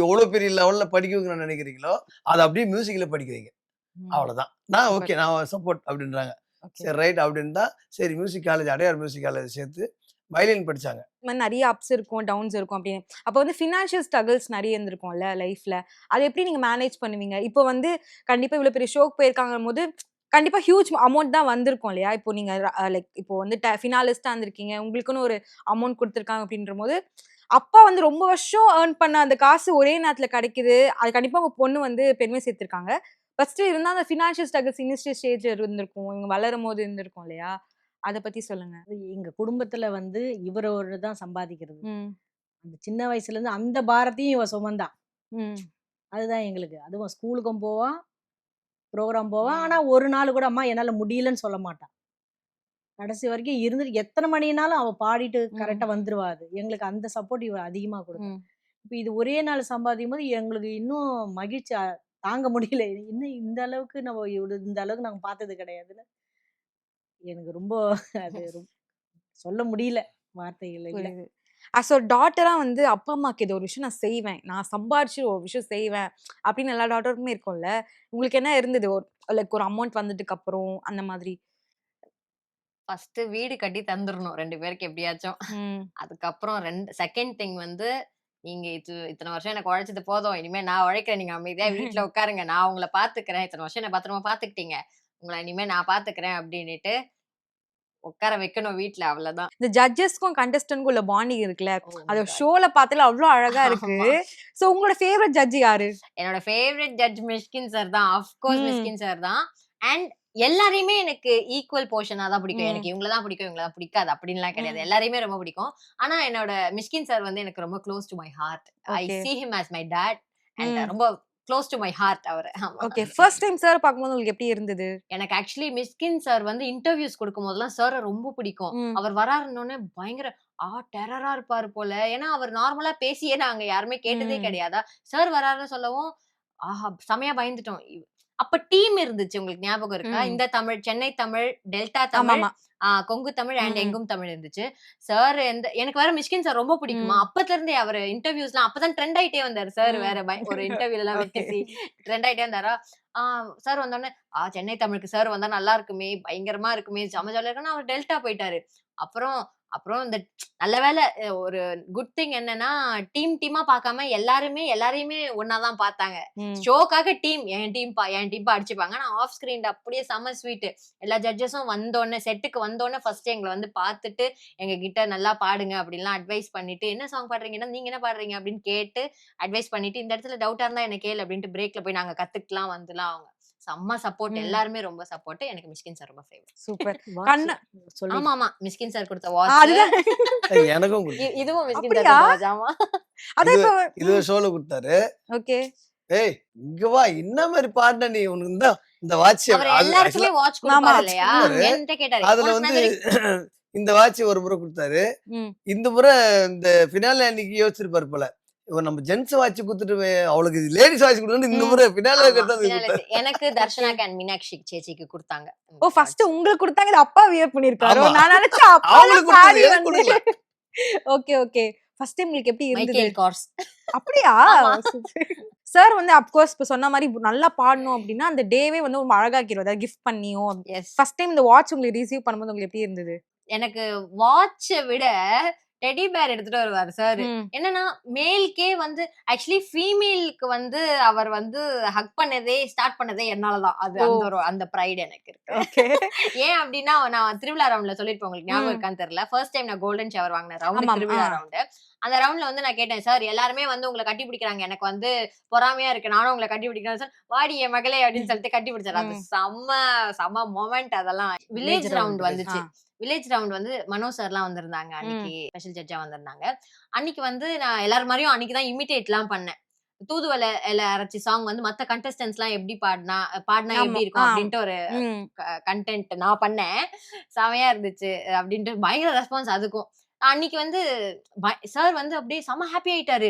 எவ்வளவு பெரிய லெவல்ல படிக்க வைக்கணும்னு நினைக்கிறீங்களோ அதை அப்படியே மியூசிக்ல படிக்கிறீங்க ம். அவ்வளவுதான். நான் சூப்பர். ஓகே நான் சப்போர்ட் அப்படின்றாங்க. ஓகே. சரி ரைட் அப்படின்னு தான் சரி music college Adyar music college சேர்த்து வயலின் படிச்சாங்க. இந்த மாதிரி நிறைய அப்ஸ் இருக்கும், டவுன்ஸ் இருக்கும் அப்படின்னு. அப்போ வந்து ஃபினான்ஷியல் ஸ்ட்ரகிள்ஸ் நிறைய இருந்திருக்கும்ல லைஃப்ல. அதை எப்படி நீங்க மேனேஜ் பண்ணுவீங்க? இப்போ வந்து கண்டிப்பா இவ்வளவு பெரிய ஷோக்கு போயிருக்காங்கும் போது கண்டிப்பா ஹியூஜ் அமௌண்ட் தான் வந்திருக்கும் இல்லையா? இப்போ நீங்க லைக் இப்போ வந்து ஃபினாலிஸ்டா இருந்திருக்கீங்க, உங்களுக்குன்னு ஒரு அமௌண்ட் கொடுத்துருக்காங்க அப்படின்ற போது அப்பா வந்து ரொம்ப வருஷம் ஏர்ன் பண்ண அந்த காசு ஒரே நேரத்துல கிடைக்குது. அது கண்டிப்பா உங்க பொண்ணு வந்து பெருமை சேர்த்திருக்காங்க. ஃபர்ஸ்ட் இருந்தா அந்த ஃபினான்ஷியல் ஸ்ட்ரகிள்ஸ் இனிஷியல் ஸ்டேஜ் இருந்திருக்கும். இவங்க வளரும்போது இருந்திருக்கும் இல்லையா? அத பத்தி சொல்லுங்க. எங்க குடும்பத்துல வந்து இவரோட தான் சம்பாதிக்கிறது. ம். அந்த சின்ன வயசுல இருந்து அந்த பாரத்தையும் இவ சுமந்தா. ம். அதுதான் எங்களுக்கு. அதுவும் ஸ்கூலுக்கும் போவா, ப்ரோகிராம் போவா. ம். ஆனா ஒரு நாள் கூட அம்மா என்னால முடியலன்னு சொல்ல மாட்டா. கடைசி வரைக்கும் இருந்துட்டு எத்தனை மணினாலும் அவ பாடிட்டு கரெக்டா வந்துருவா. அது எங்களுக்கு அந்த சப்போர்ட் இவ அதிகமா கொடுத்தா. ம். இப்ப இது ஒரே நாள் சம்பாதிக்கும் போது எங்களுக்கு இன்னும் மகிழ்ச்சி தாங்க முடியல. இன்னும் இந்த அளவுக்கு நம்ம இந்த அளவுக்கு நாங்க பார்த்தது கிடையாதுன்னு எனக்கு ரொம்ப அது சொல்ல முடியல. வார்த்தைகள் இல்ல. புரியுது. அஸ் ஒரு டாட்டரா வந்து அப்பா அம்மாக்கு இது ஒரு விஷயம் நான் செய்வேன். நான் சம்பாரிச்சு ஒரு விஷயம் செய்வேன். அப்படின்னு எல்லா டாட்டருக்குமே இருக்கும்ல. உங்களுக்கு என்ன இருந்தது? ஒரு லைக் ஒரு அமௌண்ட் வந்ததுக்கு அப்புறம் அந்த மாதிரி? ஃபர்ஸ்ட் வீடு கட்டி தந்துரணும் 2 பேருக்கு எப்படியாச்சும். ம். அதுக்கப்புறம் செகண்ட் திங் வந்து நீங்க இத்தனை வருஷம் எனக்கு உழைச்சது போதும். இனிமே நான் உழைக்கிறேன். நீங்க அமைதியா வீட்ல உட்காருங்க. நான் உங்கள பாத்துக்கிறேன். இத்தனை வருஷம் என்ன பத்திரமா பாத்துக்கிட்டீங்க. உங்கள இனிமே நான் பாத்துக்கிறேன் அப்படின்னுட்டு உட்கார வைக்கணும் வீட்ல. அவ்வளவுதான். இந்த ஜட்ஜஸ்க்கும் கண்டஸ்டன்ட்க்கும் உள்ள பாண்டிங் இருக்குல்ல. Oh my அத God. ஷோல பார்த்தாலே அவ்ளோ அழகா இருக்கு. ஆமா. சோ உங்களோட ஃபேவரட் ஜட்ஜ் யாரு? என்னோட ஃபேவரட் ஜட்ஜ் மிஷ்கின் சார் தான். ஆஃப் கோர்ஸ் ம். மிஷ்கின் சார் தான். அண்ட் எல்லாரையுமே எனக்கு ஈக்குவல் போர்ஷனா தான் பிடிக்கும். ம். எனக்கு இவங்கள தான் பிடிக்கும், இவங்கள தான் பிடிக்காது அப்படின்லாம் கிடையாது. ம். எல்லாரையுமே ரொம்ப பிடிக்கும். ஆனா என்னோட மிஷ்கின் சார் வந்து எனக்கு ரொம்ப close to my heart. I okay. see him as my dad and ம். ரொம்ப க்ளோஸ் டு மை ஹார்ட் அவரு. ஆமா. ஓகே. ஃபர்ஸ்ட் டைம் சார் பார்க்கும்போது உங்களுக்கு எப்படி இருந்தது? எனக்கு ஆக்சுவலி மிஷ்கின் சார் வந்து இன்டர்வியூஸ் கொடுக்கும்போதெல்லாம் சார ரொம்ப பிடிக்கும். ம். அவர் வராருன்னோனே பயங்கர டெரரா இருப்பாரு போல. ஏன்னா அவர் நார்மலா பேசியே நாங்க யாருமே கேட்டதே ம். கிடையாதா. சார் வராருன்னு சொல்லவும் ஆஹா செமையா பயந்துட்டோம். அப்ப டீம் இருந்துச்சு. உங்களுக்கு ஞாபகம் இருக்கா? ம். இந்த தமிழ், சென்னை தமிழ், டெல்டா தமிழ், ஆமாமா. கொங்கு தமிழ் அண்ட் ம். எங்கும் தமிழ் இருந்துச்சு. சார் எனக்கு வேற மிஷ்கின் சார் ரொம்ப பிடிக்குமா. ம். அப்பத்துல இருந்தே அவரு இன்டர்வியூஸ்லாம் அப்பதான் ட்ரெண்ட் ஆயிட்டே வந்தாரு. சார் ம். வேற ஒரு இன்டர்வியூல எல்லாம் ஓகே. பேசி ட்ரெண்ட் ஆயிட்டே வந்தாரா. சார் வந்தோடனே சென்னை தமிழுக்கு சார் வந்தா நல்லா இருக்குமே, பயங்கரமா இருக்குமே, செம ஜாலியா இருக்குன்னு அவர் டெல்டா போயிட்டாரு. அப்புறம் அப்புறம் இந்த நல்ல வேளை ஒரு குட் திங் என்னன்னா, டீமா பார்க்காம எல்லாரையுமே ஒண்ணாதான் பார்த்தாங்க. ம். ஷோக்காக என் டீம்பா அடிச்சுப்பாங்க. ஆனா ஆஃப் ஸ்கிரீன்ல அப்படியே செம ஸ்வீட். எல்லா ஜட்ஜஸும் வந்தோடனே செட்டுக்கு வந்தோடனே ஃபர்ஸ்ட் எங்களை வந்து பார்த்துட்டு எங்க கிட்ட நல்லா பாடுங்க அப்படின்லாம் அட்வைஸ் பண்ணிட்டு, என்ன சாங் பாடுறீங்கன்னா நீங்க என்ன பாடுறீங்க அப்படின்னு கேட்டு அட்வைஸ் பண்ணிட்டு, இந்த இடத்துல டவுட்டா இருந்தா என்ன கேளு அப்படின்ட்டு பிரேக்ல போய் நாங்க கத்துக்கலாம் வந்துலாம். அவங்க செம்ம சப்போர்ட். ம். எல்லாருமே ரொம்ப சப்போர்ட். எனக்கு மிஷ்கின் சார் ரொம்ப ஃபேவரட். சூப்பர். வாட்ச் கண்ண சொல்லி ஆமா மிஷ்கின் சார் கொடுத்த வாட்ச். அதுதான். எனக்கும் கொடுத்தாரு. இதுவும் மிஷ்கின் சார் அப்படியா? கொடுத்த watch. ஆமா. அதான் இப்ப இது ஷோல கொடுத்தாரு. ஓகே. ஏய் இங்க வா, என்ன மாதிரி பாடின நீ, உனக்கு இந்த வாட்ச் அவர் எல்லாருக்குமே வாட்ச் ஆமா, கொடுப்பாரு இல்லையா? கொடுப்பாரு. என்கிட்ட கேட்டாரு. அதுல உனக்கு வந்து நான் தெரியும். இந்த வாட்ச் ஒரு முறை கொடுத்தாரு. ம். இந்த முறை இந்த ஃபினாலே அன்னைக்கு யோசிச்சிருப்பாரு போல, இவன் நம்ம ஜென்ஸ் வாட்ச் கொடுத்துட்டு அவளுக்கு லேடிஸ் வாட்ச் கொடுக்கணும். இந்த ம். முறை ஃபினாலே ஆமா, கொடுத்தாரு. finale எனக்கு தர்ஷனாக்கு அண்ட் மீனாட்சி சேச்சிக்கு கொடுத்தாங்க. ஓ ஃபர்ஸ்ட் உங்களுக்கு கொடுத்தாங்க, இது அப்பா வியர் பண்ணிருக்காரு. ஆமா. நான் நினைச்சேன் அப்பா அவங்களுக்கு கொடுத்தது, சாரி எனக்கு வந்து. கொடுக்கல. Okay okay. ஃபர்ஸ்ட் டைம் உங்களுக்கு எப்படி இருந்தது? Michael cars. அப்படியா? ஆமா. சார் வந்து அப்கோர்ஸ் இப்ப சொன்ன மாதிரி நல்லா பாடணும் அப்படின்னா அந்த டேவே வந்து ரொம்ப அழகாக்கிரும். அதாவது கிஃப்ட் பண்ணியும். எஸ். ஃபர்ஸ்ட் டைம் இந்த வாட்ச் உங்களுக்கு ரிசீவ் பண்ணும்போது உங்களுக்கு எப்படி இருந்தது? எனக்கு வாட்ச விட டெடி பேர் எடுத்துட்டு வருவாரு சார். ம். என்னன்னா மேல்கே வந்து ஆக்சுவலி ஃபீமேலுக்கு வந்து அவர் வந்து ஹக் பண்ணதே ஸ்டார்ட் பண்ணதே என்னாலதான். அது ஓ. அந்த ப்ரைட் எனக்கு இருக்கு. ஓகே. ஏன் அப்படின்னா நான் திருவிழா ரவுண்ட்ல சொல்லிருப்பேன், உங்களுக்கு ஞாபகம் ம். இருக்கான்னு தெரியல. ஃபர்ஸ்ட் டைம் நான் கோல்டன் ஷவர் வாங்கின ரவுண்ட் ஆமாம். திருவிழா ரவுண்ட். அந்த ரவுண்ட்ல வந்து நான் கேட்டேன், சார் எல்லாருமே வந்து உங்களை கட்டி பிடிக்கிறாங்க, எனக்கு வந்து பொறாமையா இருக்கு, நானும் உங்களை கட்டி பிடிக்கிறேன் சார், வாடி என் மகளே அப்படின்னு சொல்லிட்டு கட்டி பிடிச்சாரு. அது செம்ம மொமெண்ட். அதெல்லாம் வில்லேஜ் ரவுண்ட் வந்துச்சு. வில்லேஜ் ரவுண்ட் வந்து மனோ சார்லாம் வந்திருந்தாங்க அன்னைக்கு, ஸ்பெஷல் ஜட்ஜா வந்திருந்தாங்க. அன்னைக்கு வந்து நான் எல்லாரும் மாதிரியும் அன்னைக்குதான் இமிட்டேட் எல்லாம் பண்ணேன். தூதுவளை அரைச்சி சாங் வந்து மத்த கண்டஸ்டன்ஸ் எல்லாம் எப்படி பாடினா எப்படி இருக்கும் அப்படின்ட்டு ஒரு கண்டென்ட் நான் பண்ணேன். செமையா இருந்துச்சு அப்படின்ட்டு பயங்கர ரெஸ்பான்ஸ். அதுக்கும் அன்னைக்கு வந்து சார் வந்து அப்படியே செம ஹாப்பி ஆயிட்டாரு.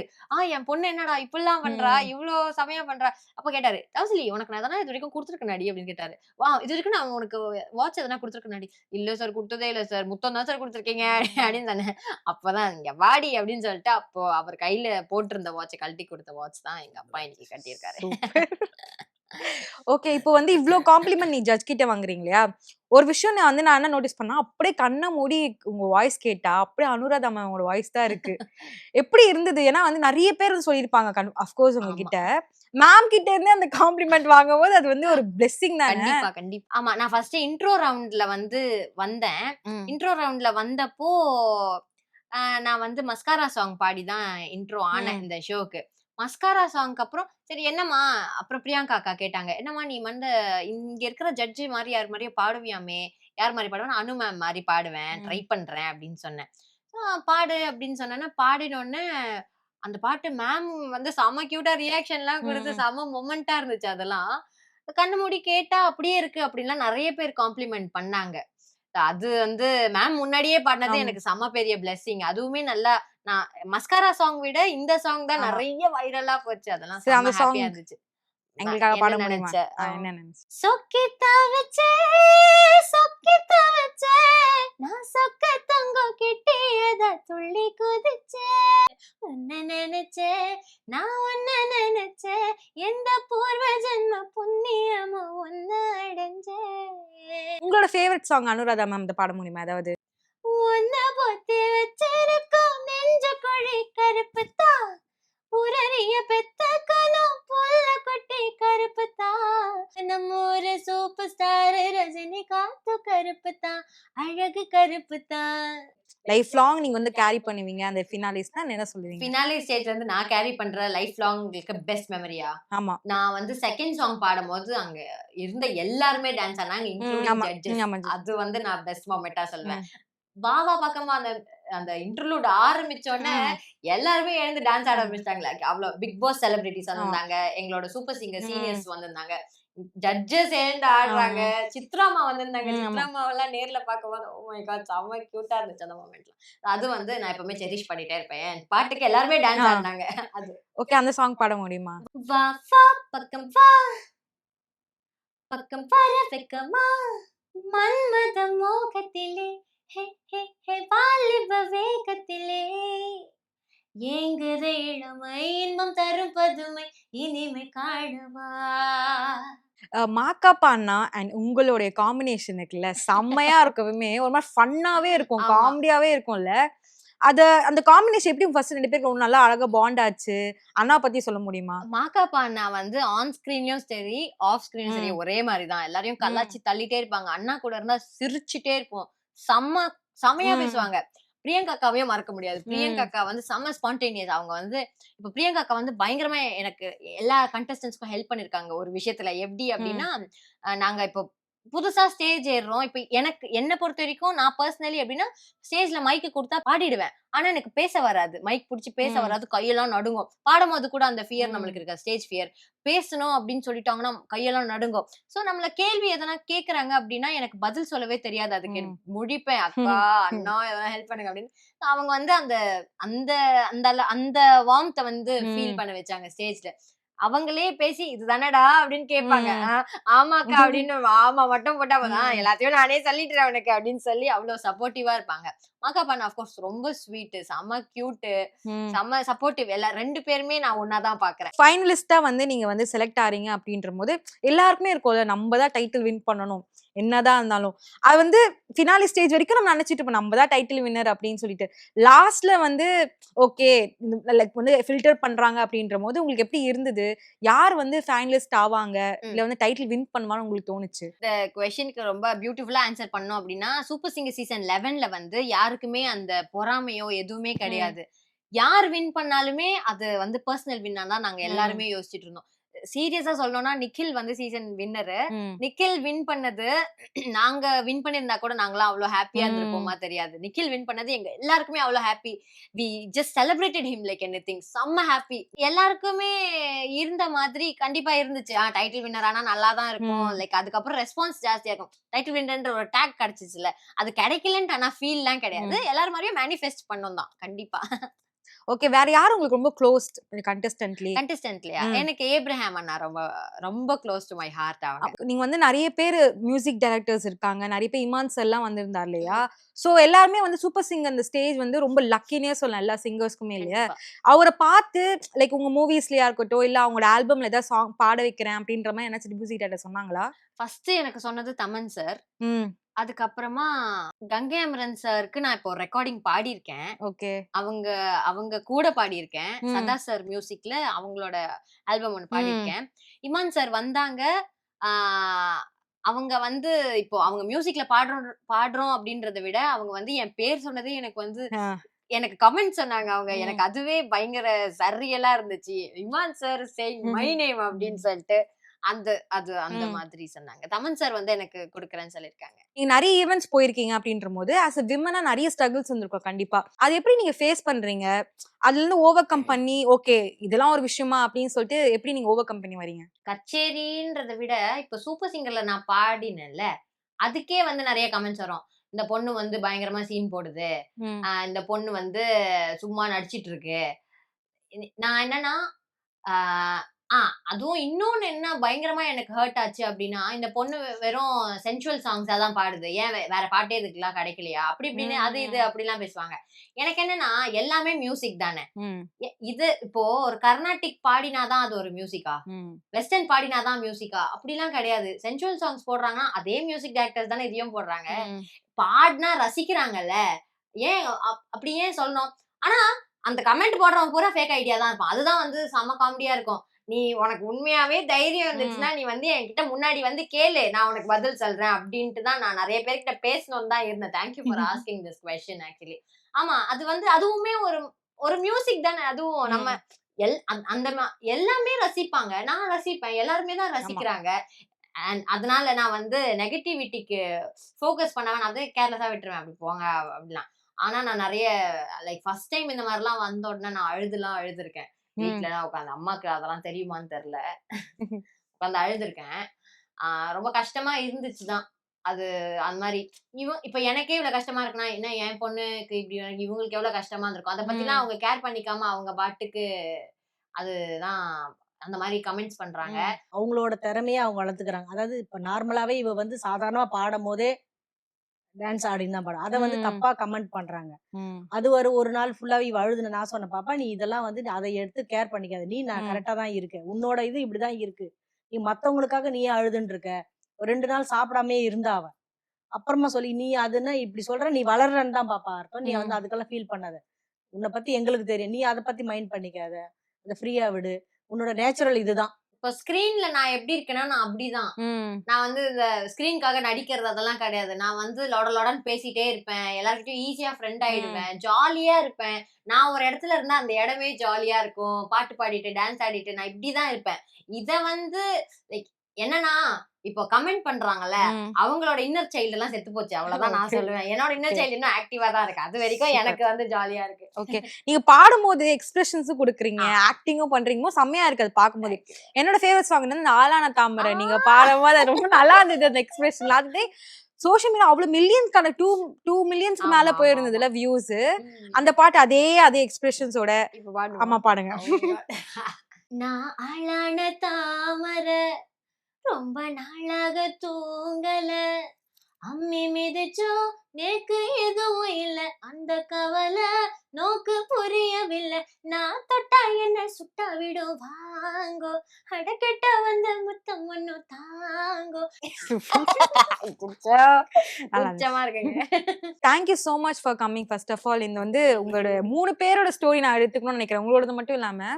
என் பொண்ணு என்னடா இப்படிலாம் பண்றா, இவ்வளோ செமையா பண்றா. அப்ப கேட்டாரு, தவசிலி உனக்கு நான் எதனா இது வரைக்கும் கொடுத்துருக்கேனாடி அப்படின்னு கேட்டாரு. இது வரைக்கும் நான் உனக்கு வாட்ச் எதனா கொடுத்துருக்கேனாடி. இல்ல சார் கொடுத்ததே இல்ல சார், முத்தம் தான் சார் கொடுத்துருக்கீங்க அப்படின்னு சொன்னேன். அப்பதான் இங்க வாடி அப்படின்னு சொல்லிட்டு அப்போ அவர் கையில போட்டிருந்த வாட்சை கழட்டி கொடுத்த வாட்ச் தான் எங்க அப்பா இன்னைக்கு கட்டியிருக்காரு. ஓகே. இப்போ வந்து இவ்ளோ காம்ப்ளிமெண்ட் நீ ஜட்ஜ் கிட்ட வாங்குறீங்க இல்லையா? ஒரு விஷயம் நான் என்ன நோட்டீஸ் பண்ணா, அப்படியே கண்ண மூடி உங்க வாய்ஸ் கேட்டா அப்படியே அனுராதா மேமோட வாய்ஸ் தான் இருக்கு. எப்படி இருந்தது? ஏன்னா வந்து நிறைய பேர் வந்து சொல்லியிருப்பாங்க அஃப்கோர்ஸ் உங்ககிட்ட. மேம் கிட்ட இருந்து அந்த காம்ப்ளிமெண்ட் வாங்கும்போது அது வந்து ஒரு பிளெஸிங் தானே. கண்டிப்பா. ஆமா, நான் ஃபர்ஸ்ட் இன்ட்ரோ ரவுண்ட்ல வந்து வந்தேன். இன்ட்ரோ ரவுண்ட்ல வந்தப்போ நான் வந்து மஸ்காரா சாங் பாடி தான் இன்ட்ரோ ஆனேன் இந்த ஷோக்கு. மஸ்காரா சாங்க்கு அப்புறம் சரி என்னம்மா, அப்புறம் பிரியங்கா அக்கா கேட்டாங்க, என்னம்மா நீ வந்து இங்க இருக்கிற ஜட்ஜி மாதிரி யார் மாதிரியோ பாடுவியாமே, யார் மாதிரி பாடுவேன், அனு மேம் மாதிரி பாடுவேன், ட்ரை பண்றேன் அப்படின்னு சொன்னேன். பாடு அப்படின்னு சொன்னேன்னா பாடினோடனே அந்த பாட்டு மேம் வந்து செம கியூட்டா ரியாக்ஷன்லாம் கொடுத்து செம மொமெண்டா இருந்துச்சு. அதெல்லாம் கண்ணு மூடி கேட்டா அப்படியே இருக்கு அப்படின்லாம் நிறைய பேர் காம்ப்ளிமெண்ட் பண்ணாங்க. அது வந்து மேம் முன்னாடியே பாடினது எனக்கு செம பெரிய பிளெஸிங். அதுவுமே நல்லா நான் மஸ்காரா சாங் விட இந்த சாங் தான் நிறைய வைரலா போச்சு. அதெல்லாம் செம ஹாப்பியா இருந்துச்சு. எங்களுக்காக பாட என்ன முடியுமா? நினைச்ச? என்ன நினைச்ச? சொக்கி தவிச்சே சொக்கி தவிச்சே நான் சொக்க தங்கம் கிட்டியத துள்ளி குதிச்சே உன்ன நினைச்சே நான் உன்ன நினைச்சே எந்த பூர்வ ஜென்ம புண்ணியமோ உன்ன அடைஞ்சே. உங்களோட ஃபேவரட் சாங் அனுராதா மேம் பாட முடியுமா ஏதாவது? உன்ன பொத்தி வச்சிருக்கோம் நெஞ்ச குழி கருப்புத்தா புரறிய பெத்த கனம் புல்ல கொட்டி கருப்புத்தா நம்ம ஒரு சூப்பர் ஸ்டார் ரஜினி காத்து கருப்புத்தா அழகு கருப்புத்தா. லைஃப் லாங் நீங்க வந்து கேரி பண்ணுவீங்க அந்த ஃபினாலிஸ்னா என்ன சொல்லுவீங்க? ஃபினாலே ஸ்டேஜ் வந்து நான் கேரி பண்ற லைஃப் லாங் பெஸ்ட் மெமரியா? ஆமா. நான் வந்து செகண்ட் சாங் பாடும்போது அங்க இருந்த எல்லாருமே டான்ஸ் ஆனாங்க, இன்க்ளூடிங் ஜட்ஜஸ். அது வந்து நான் பெஸ்ட் மொமெண்டா சொல்வேன். பாவா பக்கமா அந்த அந்த இன்டர்லூட் ஆரம்பிச்ச உடனே எல்லாருமே எழுந்து டான்ஸ் ஆட ஆரம்பிச்சிட்டாங்களே. அவ்வளவு பிக் பாஸ் செலிபிரிட்டிஸ் வந்திருந்தாங்க, எங்களோட சூப்பர் சிங்கர் சீனியர்ஸ் வந்திருந்தாங்க, ஜட்ஜஸ் எழுந்து ஆடுறாங்க, சித்ராமா வந்திருந்தாங்க. சித்ராமாவெல்லாம் நேர்ல பார்க்கும்போது ஓ மை காட் செம்ம கியூட்டா இருந்துச்சு அந்த மொமெண்ட்ல. அது வந்து நான் எப்பவுமே செரிஷ் பண்ணிட்டே இருப்பேன். பாட்டுக்கு எல்லாருமே டான்ஸ் ஆடினாங்க. அது ஓகே, அந்த சாங் பாட முடியுமா? வா வா பக்கம் வா பக்கம் வர வெக்கமா மன்மத மோகத்திலே ஹே ஹே ஹே வாலிப வேகத்திலே ஏங்குத இளமை இன்பம் தரும் பதுமை இனிமை காணவா. மாக்காப்பா அண்ணா அண்ட் உங்களுடைய காம்பினேஷன் இருக்குல்ல செம்மையா இருக்கவுமே ஒரு மாதிரி ஃபன்னாவே இருக்கும், காமெடியாவே இருக்கும்ல. அந்த காம்பினேஷன் எப்படி ஃபர்ஸ்ட் 2 பேருக்கு நல்லா அழகா பாண்ட் ஆச்சு? அண்ணா பத்தி சொல்ல முடியுமா? மாக்காப்பா அண்ணா வந்து ஆன் ஸ்கிரீன்லயும் சரி ஆஃப் ஸ்கிரீனும் சரி ஒரே மாதிரி தான். எல்லாரையும் கலாச்சி தள்ளிட்டே இருப்பாங்க. அண்ணா கூட இருந்தா சிரிச்சுட்டே இருக்கும். செமையா பேசுவாங்க. பிரியங்கா அக்காவையும் மறக்க முடியாது. பிரியங்கா அக்கா வந்து செம்ம ஸ்பான்டேனியஸ். அவங்க வந்து இப்ப பிரியங்கா அக்கா வந்து பயங்கரமா எனக்கு எல்லா கண்டஸ்டன்ஸ்க்கும் ஹெல்ப் பண்ணிருக்காங்க ஒரு விஷயத்துல. எப்படி அப்படின்னா நாங்க இப்போ புதுசா ஸ்டேஜ் ஏறுறோம். இப்ப என்ன பொறுத்த வரைக்கும் நான் பர்சனலி எப்படின்னா ஸ்டேஜ்ல மைக்கு கொடுத்தா பாடிடுவேன். ஆனா எனக்கு பேச வராது. மைக் பிடிச்சி பேச வராது. கையெல்லாம் நடுங்கும். பாடும்போது கூட அந்த ஃபியர் நம்மளுக்கு இருக்கு, ஸ்டேஜ் ஃபியர். பேசணும் அப்படின்னு சொல்லிட்டாங்கன்னா கையெல்லாம் நடுங்கும். சோ நம்மள கேள்வி எதனா கேக்குறாங்க அப்படின்னா எனக்கு பதில் சொல்லவே தெரியாது. அதுக்கு முடிப்பேன், அக்கா அண்ணா எதனா ஹெல்ப் பண்ணுங்க அப்படின்னு. அவங்க வந்து அந்த அந்த அந்த அந்த வார்ம்த்தை வந்து ஃபீல் பண்ண வச்சாங்க ஸ்டேஜ்ல. அவங்களே பேசி இதுதானடா அப்படின்னு கேட்பாங்க. ஆமாக்கா அப்படின்னு ஆமா மட்டும் போட்டா எல்லாத்தையும் நானே சொல்லிட்டுறேன் உனக்கு அப்படின்னு சொல்லி அவ்வளவு சப்போர்ட்டிவா இருப்பாங்க. மாக்காப்பா ஆஃப்கோர்ஸ் ரொம்ப ஸ்வீட், செம்ம கியூட், செம்ம சப்போர்ட்டிவ். எல்லாம் 2 பேருமே நான் ஒன்னாதான் பாக்குறேன். ஃபைனலிஸ்டா வந்து நீங்க வந்து செலக்ட் ஆறீங்க அப்படின்ற போது எல்லாருக்குமே இருக்கும்ல நம்ம தான் டைட்டில் வின் பண்ணணும் என்னதான் இருந்தாலும். அது வந்து ஃபினாலி ஸ்டேஜ் வரைக்கும் நம்ம நினைச்சிட்டு இருப்போம் நம்ம தான் டைட்டில் வின்னர் அப்படின்னு சொல்லிட்டு. லாஸ்ட்ல வந்து ஓகே லைக் வந்து ஃபில்டர் பண்றாங்க அப்படின்ற போது உங்களுக்கு எப்படி இருந்தது? யார் வந்து ஃபைனலிஸ்ட் ஆவாங்க இல்ல வந்து டைட்டில் வின் பண்ணுவான்னு உங்களுக்கு தோணுச்சு? இந்த क्वेश्चनக்கு ரொம்ப பியூட்டிஃபுல்லா ஆன்சர் பண்ணோம் அப்படின்னா சூப்பர் சிங்கர் சீசன் 11ல வந்து யாருக்குமே அந்த பொறாமையோ எதுவுமே கிடையாது. யார் வின் பண்ணாலுமே அது வந்து பர்சனல் வின்னா தான் நாங்க எல்லாருமே யோசிச்சுட்டு இருந்தோம். சீரியஸா சொல்லணும்னா நிக்கில் வந்து சீசன் வின்னரு. நிக்கில் வின் பண்ணது நாங்க வின் பண்ணிருந்தா கூட நாங்களாம் அவ்வளவு ஹாப்பியா இருந்திருப்போமா தெரியாது. நிக்கில் வின் பண்ணது எங்க எல்லாருக்குமே அவ்வளவு happy. We just celebrated him like anything. செம்ம ஹாப்பி. எல்லாருக்குமே இருந்த மாதிரி கண்டிப்பா இருந்துச்சு. டைட்டில் வின்னர் ஆனா நல்லா தான் இருக்கும். லைக் அதுக்கப்புறம் ரெஸ்பான்ஸ் ஜாஸ்தியா இருக்கும். டைட்டில் வின்னர்ன்ற ஒரு டேக் கிடைச்சிச்சுல, அது கிடைக்கலன்ட்டு ஆனா ஃபீல்லாம் கிடையாது. எல்லாரும் மாதிரியும் மேனிஃபெஸ்ட் பண்ணோம் தான் கண்டிப்பா. ஓகே, வேற யார் உங்களுக்கு ரொம்ப க்ளோஸ்ட் கண்டெஸ்டன்ட்லயா? எனக்கு ஏப்ரஹாம் அண்ணா ரொம்ப ரொம்ப க்ளோஸ் டு மை ஹார்ட். அவங்க நீங்க வந்து நிறைய பேர் மியூசிக் டைரக்டர்ஸ் இருக்காங்க, நிறைய பேர் இமான்ஸ் எல்லாம் வந்திருந்தார் இல்லையா? சோ எல்லாருமே வந்து சூப்பர் சிங்கர் அந்த ஸ்டேஜ் வந்து ரொம்ப லக்கினே சொல்லலாம் எல்லா சிங்கர்ஸ்க்குமே இல்லையா? அவரை பார்த்து லைக் உங்க மூவிஸ்லயா இருக்கட்டும் இல்ல அவங்களோட ஆல்பம்ல ஏதாவது சாங் பாட வைக்கிறேன் அப்படின்ற மாதிரி என்ன மியூசிக் டைரக்டர் சொன்னாங்களா? ஃபர்ஸ்ட் எனக்கு சொன்னது தமன் சார். அதுக்கப்புறமா கங்கை அமரன் சாருக்கு நான் இப்போ ரெக்கார்டிங் பாடியிருக்கேன். ஓகே, அவங்க கூட பாடியிருக்கேன். சதா சார் மியூசிக்ல அவங்களோட ஆல்பம் ஒன்று பாடியிருக்கேன். இமான் சார் வந்தாங்க. அவங்க வந்து இப்போ அவங்க மியூசிக்ல பாடுறோம் அப்படின்றத விட அவங்க வந்து என் பேர் சொன்னதே எனக்கு வந்து எனக்கு கமெண்ட் சொன்னாங்க அவங்க. எனக்கு அதுவே பயங்கர சர்ரியலா இருந்துச்சு. Imman sir saying my name அப்படின்னு சொல்லிட்டு அந்த மாதிரி சொன்னாங்க. தமன் சார் வந்து எனக்கு குடுக்கறேன்னு சொல்லிருக்காங்க. நீங்க நிறைய ஈவென்ட்ஸ் போயிருக்கீங்க அப்படின்ற போது ஆஸ் அ விமனா நிறைய ஸ்ட்ரகிள்ஸ் இருந்திருக்கும் கண்டிப்பா. அது எப்படி நீங்க ஃபேஸ் பண்றீங்க? அதுல இருந்து ஓவர் கம் பண்ணி ஓகே இதெல்லாம் ஒரு விஷயமா அப்படின்னு சொல்லிட்டு எப்படி நீங்க ஓவர் கம் பண்ணி வரீங்க? கச்சேரின்றதை விட இப்ப சூப்பர் சிங்கர்ல நான் பாடினேன்ல, அதுக்கே வந்து நிறைய கமெண்ட்ஸ் வரும். இந்த பொண்ணு வந்து பயங்கரமா சீன் போடுது, இந்த பொண்ணு வந்து சும்மா நடிச்சிட்டு இருக்கு. நான் என்னன்னா அதுவும் இன்னொன்னு என்ன பயங்கரமா எனக்கு ஹர்ட் ஆச்சு அப்படின்னா, இந்த பொண்ணு வெறும் சென்சுவல் சாங்ஸா தான் பாடுது, ஏன் வேற பாட்டே இதுக்கெல்லாம் கிடைக்கலையா அப்படி இப்படின்னு அது இது அப்படிலாம் பேசுவாங்க. எனக்கு என்னன்னா எல்லாமே மியூசிக் தானே. இது இப்போ ஒரு கர்நாடிக் பாடினாதான் அது ஒரு மியூசிக்கா, வெஸ்டர்ன் பாடினாதான் மியூசிக்கா அப்படிலாம் கிடையாது. சென்சுவல் சாங்ஸ் போடுறாங்கன்னா அதே மியூசிக் டைரக்டர்ஸ் தானே இதையும் போடுறாங்க. பாடினா ரசிக்கிறாங்கல்ல, ஏன் அப்படி ஏன் சொல்லணும்? ஆனா அந்த கமெண்ட் போடுறவங்க பூரா ஃபேக் ஐடியா தான் இருப்பான். அதுதான் வந்து செம காமெடியா இருக்கும். நீ உனக்கு உண்மையாவே தைரியம் இருந்துச்சுன்னா நீ வந்து என்கிட்ட முன்னாடி வந்து கேளு, நான் உனக்கு பதில் சொல்றேன் அப்படின்ட்டு தான் நான் நிறைய பேர்கிட்ட பேசணும்னு தான் இருந்தேன். Thank you for asking this question actually. ஆமா, அது வந்து அதுவுமே ஒரு மியூசிக் தானே. அதுவும் நம்ம அந்த எல்லாமே ரசிப்பாங்க, நான் ரசிப்பேன், எல்லாருமே தான் ரசிக்கிறாங்க. அண்ட் அதனால நான் வந்து நெகட்டிவிட்டிக்கு ஃபோக்கஸ் பண்ணாம நான் வந்து கேர்லெஸ்ஸா விட்டுருவேன், அப்படி போங்க அப்படிலாம். ஆனா நான் நிறைய லைக் ஃபர்ஸ்ட் டைம் இந்த மாதிரிலாம் வந்த உடனே நான் அழுதுருக்கேன். வீட்டுலலாம் உட்காந்து, அம்மாக்கு அதெல்லாம் தெரியுமான்னு தெரியல, உட்காந்து அழுதுருக்கேன். ரொம்ப கஷ்டமா இருந்துச்சுதான் அது. அந்த மாதிரி இப்ப எனக்கே இவ்வளவு கஷ்டமா இருக்குன்னா என்ன என் பொண்ணுக்கு இப்படி இவங்களுக்கு எவ்வளவு கஷ்டமா இருந்திருக்கும். அதை பத்திலாம் அவங்க கேர் பண்ணிக்காம அவங்க பாட்டுக்கு அதுதான் அந்த மாதிரி கமெண்ட்ஸ் பண்றாங்க. அவங்களோட திறமையை அவங்க வளர்த்துக்கிறாங்க. அதாவது இப்ப நார்மலாவே இவ வந்து சாதாரணமா பாடும் போதே டான்ஸ் ஆடின்னு தான் பாடும், அதை வந்து தப்பா கமெண்ட் பண்றாங்க. அது ஒரு நாள் ஃபுல்லாவே இவ அழுதுன. நான் சொன்ன, பாப்பா நீ இதெல்லாம் வந்து அதை எடுத்து கேர் பண்ணிக்காத, நீ நான் கரெக்டா தான் இருக்கேன், உன்னோட இது இப்படிதான் இருக்கு, நீ மத்தவங்களுக்காக நீ அழுதுன்னு இருக்க. 2 நாள் சாப்பிடாமே இருந்தா அவ. அப்புறமா சொல்லி நீ அதுன்னா இப்படி சொல்ற, நீ வளர்றன்னு தான் பாப்பா அர்த்தம், நீ வந்து அதுக்கெல்லாம் ஃபீல் பண்ணாத, உன்னை பத்தி எங்களுக்கு தெரியும், நீ அதை பத்தி மைண்ட் பண்ணிக்காத, அதை ஃப்ரீயா விடு, உன்னோட நேச்சுரல் இதுதான். இப்போ ஸ்கிரீன்ல நான் எப்படி இருக்கேன்னா நான் அப்படிதான். நான் வந்து இந்த ஸ்கிரீனுக்காக நடிக்கிறது அதெல்லாம் கிடையாது. நான் வந்து லொடன்னு பேசிட்டே இருப்பேன், எல்லார்கிட்டயும் ஈஸியா ஃப்ரெண்ட் ஆயிடுவேன், ஜாலியா இருப்பேன். நான் ஒரு இடத்துல இருந்தா அந்த இடமே ஜாலியா இருக்கும், பாட்டு பாடிட்டு டான்ஸ் ஆடிட்டு நான் இப்படிதான் இருப்பேன். இத வந்து லைக் என்னன்னா இப்போ கமெண்ட் பண்றாங்கல்ல, அவங்களோட இன்னர் சைல்டு எல்லாம் செத்து போச்சு, அவ்வளவுதான் நான் சொல்லுவேன். என்னோட இன்னர் சைல்டு இன்னும் ஆக்டிவா தான் இருக்கு, அது வரைக்கும் எனக்கு வந்து ஜாலியா இருக்கு. ஓகே, நீங்க பாடும்போது எக்ஸ்பிரஷன்ஸும் கொடுக்குறீங்க, ஆக்டிங்கும் பண்றீங்க, செம்மையா இருக்கு அது பார்க்கும்போது. என்னோட ஃபேவரட் சாங் வந்து ஆளான தாமரை. நீங்க பாடும்போது ரொம்ப நல்லா இருந்தது அந்த எக்ஸ்பிரஷன். அது சோஷியல் மீடியா அவ்வளவு மில்லியன்ஸ்க்கான 2 மில்லியன்ஸ்க்கு மேல போயிருந்ததுல வியூஸ். அந்த பாட்டு அதே எக்ஸ்பிரஷன்ஸோட. ஆமா பாடுங்க. நான் ஆளான தாமரை ரொம்ப நாளாக தூங்கல, அம்மி மிதிச்சோ நேக்கு எதுவும் இல்ல, அந்த கவலை நோக்கு புரியவில்லை, நான் தொட்டா என்ன சுட்டா விடும் வாங்கோ, அடக்கட்ட வந்த முத்தம் ஒண்ணு தாங்கோ. உச்சமா இருக்குங்க. Thank you so much for coming. First of all இந்த வந்து உங்களோட 3 பேரோட ஸ்டோரி நான் எடுத்துக்கணும்னு நினைக்கிறேன். உங்களோடது மட்டும் இல்லாம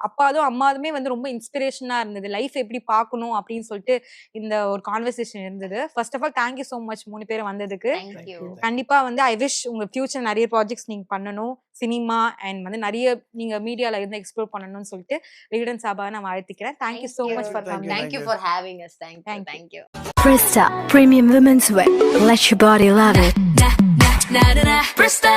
அப்பாதும் அம்மாதுமே வந்து ரொம்ப இன்ஸ்பிரேஷனா இருந்தது, லைஃப் எப்படி பார்க்கணும் அப்படின்னு சொல்லிட்டு இந்த ஒரு கான்வர்சேஷன் இருந்தது. First of all thank you so much 3 பேரும் வந்ததுக்கு. கண்டிப்பா வந்து ஐ விஷ் உங்க ஃபியூச்சர் நிறைய ப்ராஜெக்ட்ஸ் நீங்க பண்ணணும், சினிமா அண்ட் வந்து நிறைய நீங்க மீடியால இருந்து எக்ஸ்ப்ளோர் பண்ணணும்னு சொல்லிட்டு விகடன் சாபா நான் வாழ்த்துக்கிறேன். Thank you so much for coming. Thank you for having us. Thank you. Presta Premium Women's Wear. Let your body love it. Presta.